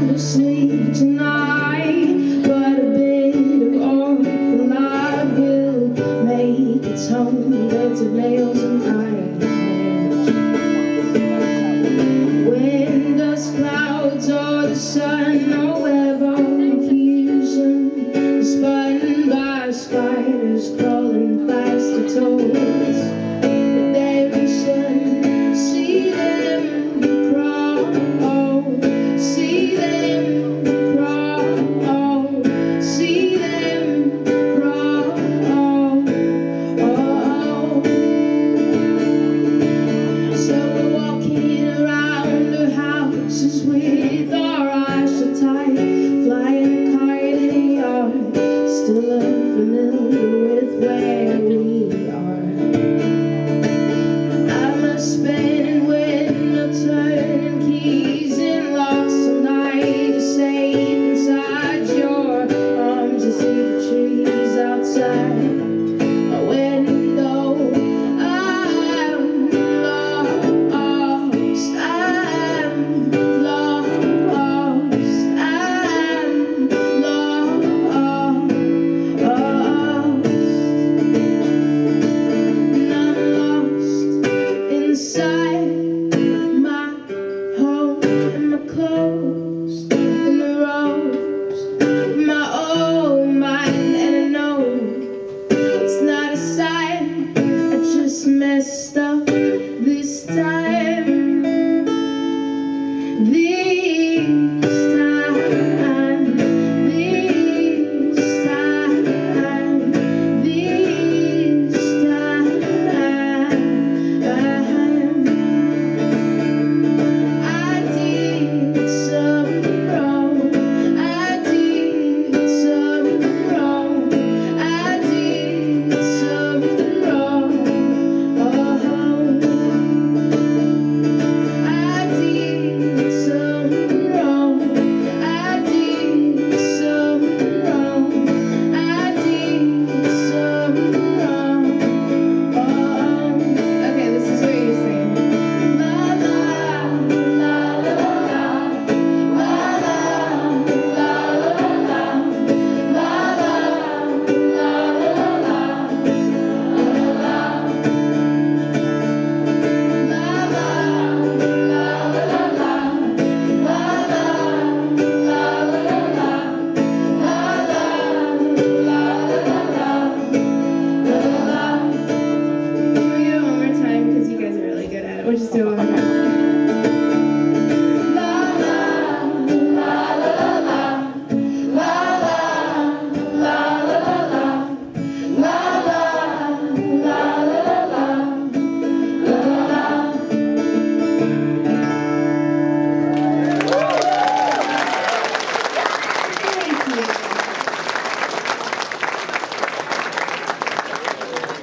sound asleep tonight, but a bit of awful life will make its home. Beds of nails and iron. Wind, dust, clouds, or the sun, or web of confusion, spun by spiders crawling past the toes. Redemption, see them crawl, see them crawl, see them crawl. So we're walking around our houses with our eyes shut tight, flying a kite in a yard, still unfamiliar with where we are. I'm a spinning windmill, turning keys in locks all night, safe inside your arms. I see the trees outside my window. I'm lost, I'm lost, I'm lost, and I'm lost inside my home and my clothes.